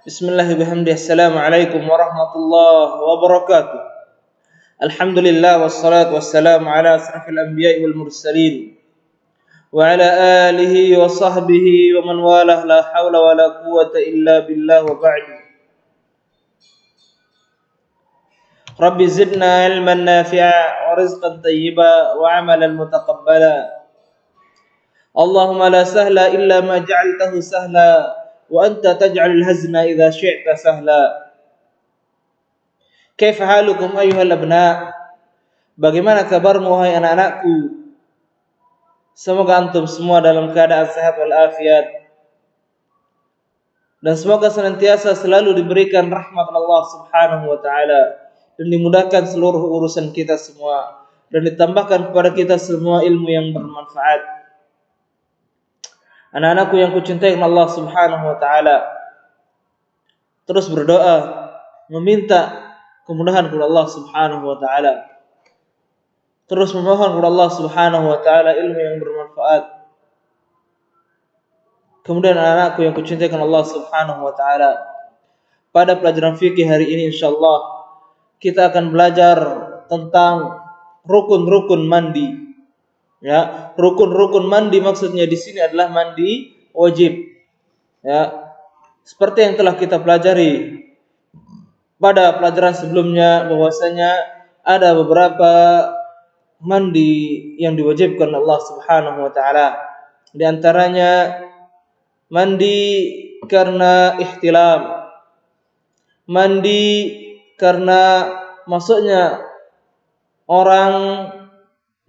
Bismillahirrahmanirrahim. Assalamualaikum warahmatullahi wabarakatuh. Alhamdulillah wassalatu wassalamu ala asrafil anbiya'i wal mursalin wa ala alihi wa sahbihi wa man walah, la hawla wa la quwwata illa billah wa ba'du. Rabbi zidna ilman nafi'a wa rizqan tayyiba wa amalan mutaqabbala. Allahumma la sahla illa ma ja'altahu sahla wa anta taj'alul hazna idza syi'ta sahla. Kaifa halukum ayyuhal abna? Bagaimana kabarmu wahai anak-anakku? Semoga antum semua dalam keadaan sehat wal afiat, dan semoga senantiasa selalu diberikan rahmat Allah Subhanahu wa taala dan dimudahkan seluruh urusan kita semua dan ditambahkan kepada kita semua ilmu yang bermanfaat. Anak-anakku yang kucintai Allah Subhanahu wa taala, terus berdoa meminta kemudahan kepada Allah Subhanahu wa taala. Terus memohon kepada Allah Subhanahu wa taala ilmu yang bermanfaat. Kemudian anak-anakku yang kucintai Allah Subhanahu wa taala, pada pelajaran fikih hari ini insyaallah kita akan belajar tentang rukun-rukun mandi. Ya, rukun-rukun mandi maksudnya di sini adalah mandi wajib. Ya, seperti yang telah kita pelajari pada pelajaran sebelumnya bahwasanya ada beberapa mandi yang diwajibkan Allah Subhanahu wa taala. Di antaranya mandi karena ihtilam, mandi karena masuknya orang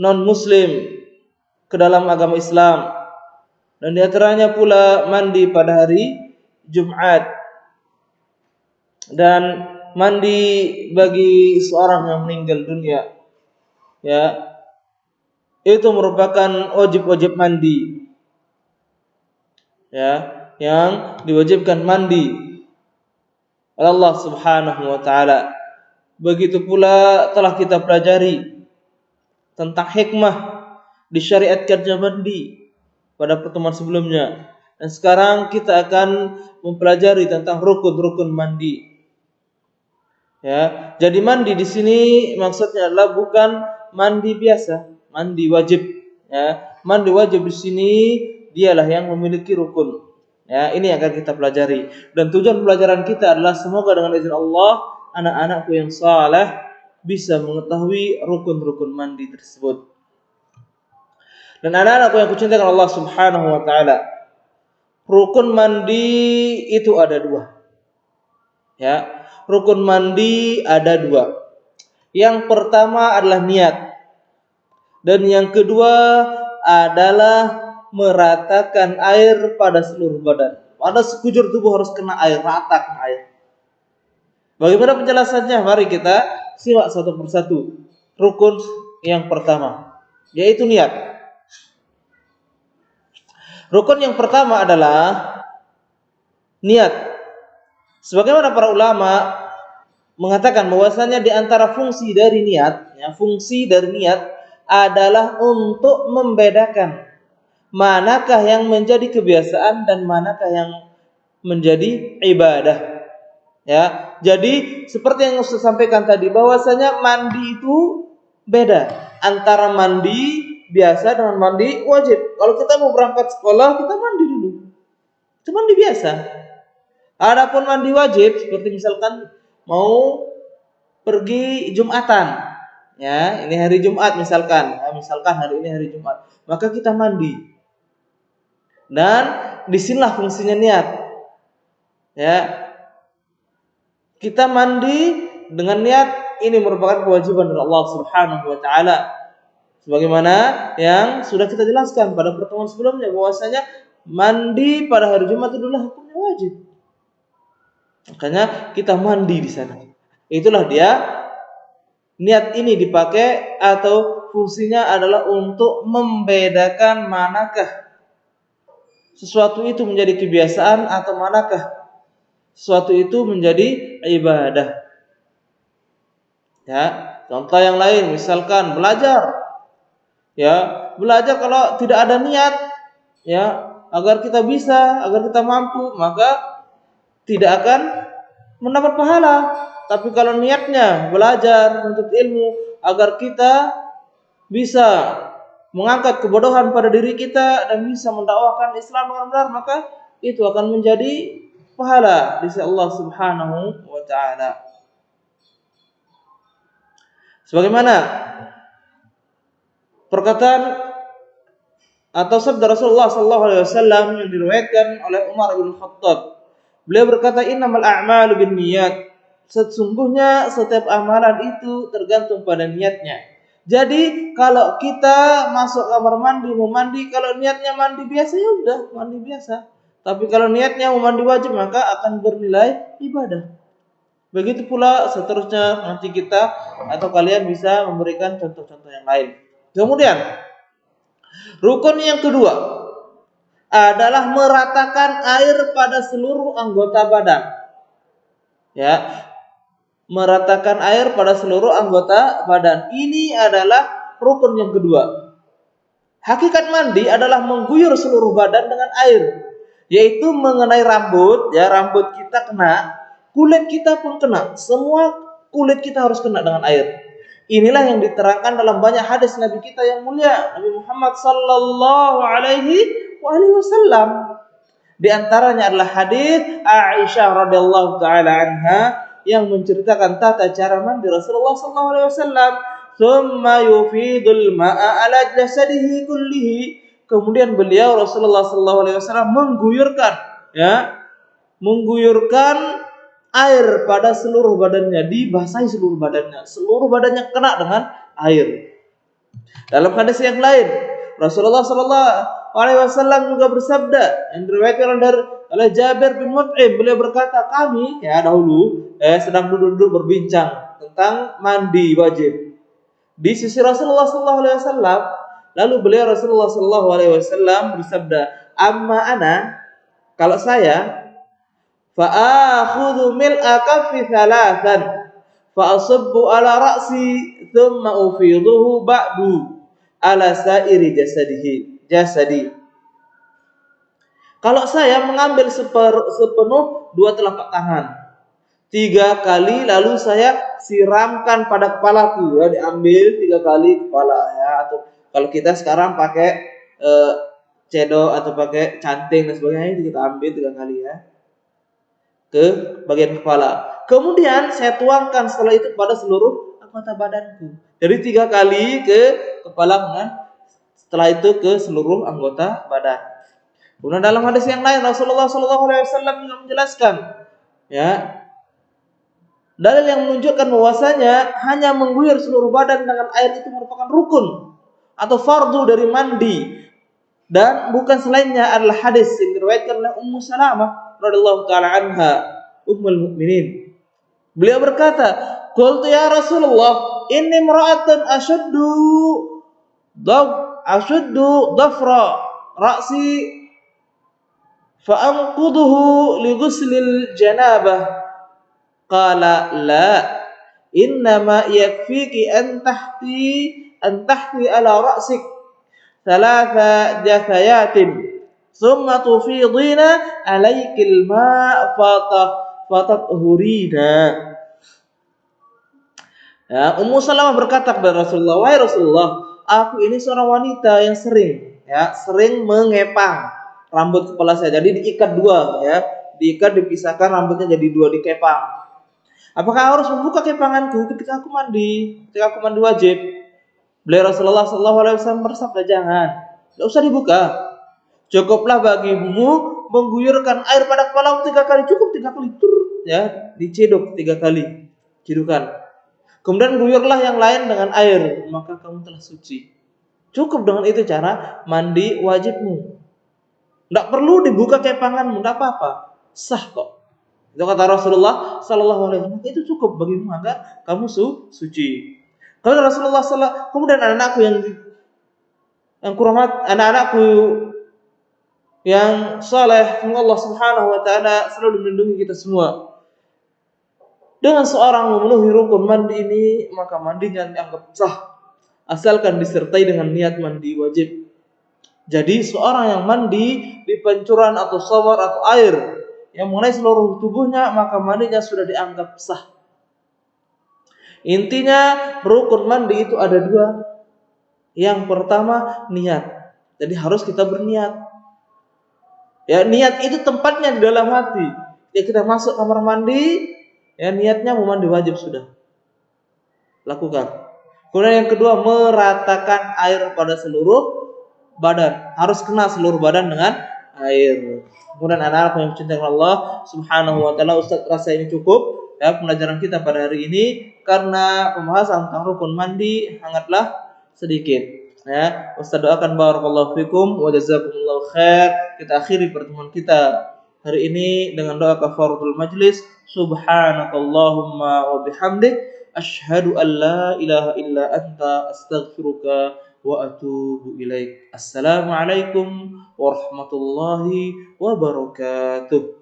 non muslim ke dalam agama Islam, dan di antaranya pula mandi pada hari Jumat, dan mandi bagi seorang yang meninggal dunia. Ya, itu merupakan wajib-wajib mandi. Ya, yang diwajibkan mandi oleh Allah Subhanahu wa taala. Begitu pula telah kita pelajari tentang hikmah disyariatkannya mandi pada pertemuan sebelumnya. Dan sekarang kita akan mempelajari tentang rukun-rukun mandi. Ya, jadi mandi di sini maksudnya adalah bukan mandi biasa, mandi wajib. Ya, mandi wajib di sini dialah yang memiliki rukun. Ya, ini yang akan kita pelajari. Dan tujuan pelajaran kita adalah semoga dengan izin Allah anak-anakku yang saleh bisa mengetahui rukun-rukun mandi tersebut. Dan anak-anakku yang kucintai Allah Subhanahu wa taala, rukun mandi itu ada dua. Ya, rukun mandi ada dua. Yang pertama adalah niat, dan yang kedua adalah meratakan air pada seluruh badan. Pada sekujur tubuh harus kena air, rata kena air. Bagaimana penjelasannya? Mari kita simak satu persatu. Rukun yang pertama yaitu niat. Rukun yang pertama adalah niat. Sebagaimana para ulama mengatakan bahwasanya di antara fungsi dari niat, ya, fungsi dari niat adalah untuk membedakan manakah yang menjadi kebiasaan dan manakah yang menjadi ibadah. Ya, jadi seperti yang saya sampaikan tadi bahwasanya mandi itu beda antara mandi biasa dengan mandi wajib. Kalau kita mau berangkat sekolah, kita mandi dulu. Itu mandi biasa. Adapun mandi wajib, seperti misalkan mau pergi Jumatan, ya, ini hari Jumat misalkan, ya, misalkan hari ini hari Jumat, maka kita mandi. Dan disinilah fungsinya niat. Ya, kita mandi dengan niat ini merupakan kewajiban dari Allah Subhanahu wa taala. Sebagaimana yang sudah kita jelaskan pada pertemuan sebelumnya bahwasanya mandi pada hari Jumat itu adalah hukumnya wajib. Makanya kita mandi di sana. Itulah dia, niat ini dipakai atau fungsinya adalah untuk membedakan manakah sesuatu itu menjadi kebiasaan atau manakah sesuatu itu menjadi ibadah. Ya, contoh yang lain misalkan belajar. Ya, belajar kalau tidak ada niat, ya, agar kita bisa, agar kita mampu, maka tidak akan mendapat pahala. Tapi kalau niatnya belajar untuk ilmu agar kita bisa mengangkat kebodohan pada diri kita dan bisa mendakwahkan Islam dengan benar, maka itu akan menjadi pahala di sisi Allah Subhanahu wa taala. Sebagaimana perkataan atau sabda Rasulullah sallallahu alaihi wasallam yang diriwayatkan oleh Umar bin Khattab. Beliau berkata, "Innamal a'malu binniyat." Sesungguhnya setiap amalan itu tergantung pada niatnya. Jadi kalau kita masuk kamar mandi mau mandi, kalau niatnya mandi biasa ya udah mandi biasa. Tapi kalau niatnya mau mandi wajib maka akan bernilai ibadah. Begitu pula seterusnya, nanti kita atau kalian bisa memberikan contoh-contoh yang lain. Kemudian rukun yang kedua adalah meratakan air pada seluruh anggota badan. Ya, meratakan air pada seluruh anggota badan. Ini adalah rukun yang kedua. Hakikat mandi adalah mengguyur seluruh badan dengan air, yaitu mengenai rambut, ya rambut kita kena, kulit kita pun kena, semua kulit kita harus kena dengan air. Inilah yang diterangkan dalam banyak hadis Nabi kita yang mulia, Nabi Muhammad sallallahu alaihi wasallam. Di antaranya adalah hadis Aisyah radhiyallahu taala anha yang menceritakan tata cara mandi Rasulullah sallallahu alaihi wasallam. Tsumma yufidul ma'a ala jasadihi kullihi. Kemudian beliau Rasulullah sallallahu alaihi wasallam mengguyurkan air pada seluruh badannya, dibasahi seluruh badannya kena dengan air. Dalam hadis yang lain, Rasulullah sallallahu alaihi wasallam juga bersabda yang diriwayatkan oleh Jabir bin Mut'im, beliau berkata, kami dahulu sedang duduk-duduk berbincang tentang mandi wajib di sisi Rasulullah sallallahu alaihi wasallam. Lalu beliau Rasulullah sallallahu alaihi wasallam bersabda, amma ana, kalau saya fa'akhudhu mil'a kaffi thalathan fa'asubbu ala ra'si thumma ufiduhu ba'du ala sa'iri jasadi. Kalau saya mengambil sepenuh 2 telapak tangan 3 kali, lalu saya siramkan pada kepalaku, ya, diambil 3 kali kepala, ya, atau kalau kita sekarang pakai cedok atau pakai canting dan sebagainya, itu kita ambil 3 kali, ya, ke bagian kepala. Kemudian saya tuangkan setelah itu pada seluruh anggota badanku. Jadi 3 kali ke kepala, kemudian setelah itu ke seluruh anggota badan. Kemudian dalam hadis yang lain Rasulullah SAW juga menjelaskan, ya, dalil yang menunjukkan bahwasanya hanya mengguyur seluruh badan dengan air itu merupakan rukun atau fardu dari mandi, dan bukan selainnya adalah hadis yang diriwayatkan oleh Ummu Salamah radhiyallahu taala anha, ummul mukminin. Beliau berkata, qultu ya Rasulullah, inni imra'atun ashuddu dhafra ra'si fa'anquduhu li ghuslil janabah. Qala la, innama yakfiki an tahti ala ra'sik thalatha jathayatin thumma tufidina alaikil ma' fatathurina. Ya, Ummu Salamah berkata kepada Rasulullah, wahai Rasulullah, aku ini seorang wanita yang sering mengepang rambut kepala saya. Jadi diikat 2, ya, dipisahkan rambutnya jadi 2, dikepang. Apakah harus membuka kepanganku ketika aku mandi wajib? Beliau Rasulullah SAW bersabda, jangan, tidak usah dibuka. Cukuplah bagimu mengguyurkan air pada kepalamu 3 kali, cukup 3 kali, ya, dicedok 3 kali, cedukan. Kemudian guyurlah yang lain dengan air, maka kamu telah suci. Cukup dengan itu cara mandi wajibmu. Tidak perlu dibuka kepanganmu, tidak apa-apa, sah kok. Itu kata Rasulullah sallallahu alaihi wasallam, itu cukup bagimu agar kamu suci. Kalau Rasulullah sallallahu, kemudian anak-anakku yang kurang, anak-anakku yang saleh, semoga Allah Subhanahu wa taala selalu melindungi kita semua. Dengan seorang memenuhi rukun mandi ini, maka mandinya dianggap sah asalkan disertai dengan niat mandi wajib. Jadi seorang yang mandi di pancuran atau shower atau air yang mengenai seluruh tubuhnya, maka mandinya sudah dianggap sah. Intinya rukun mandi itu ada dua. Yang pertama niat. Jadi harus kita berniat. Ya, niat itu tempatnya di dalam hati. Ya, kita masuk kamar mandi, ya niatnya mau mandi wajib sudah. Lakukan. Kemudian yang kedua, meratakan air pada seluruh badan. Harus kena seluruh badan dengan air. Kemudian anak-anak yang mencintai Allah Subhanahu wa taala, Ustaz rasa ini cukup ya pelajaran kita pada hari ini, karena pembahasan tentang rukun mandi sangatlah sedikit. Ya, Ustaz doakan barakallahu fikum wa jazakumullahu khair. Kita akhiri pertemuan kita hari ini dengan doa kafaratul majlis. Subhanakallahumma wa bihamdik asyhadu an la ilaha illa anta astaghfiruka wa atubu ilaik. Assalamualaikum warahmatullahi wabarakatuh.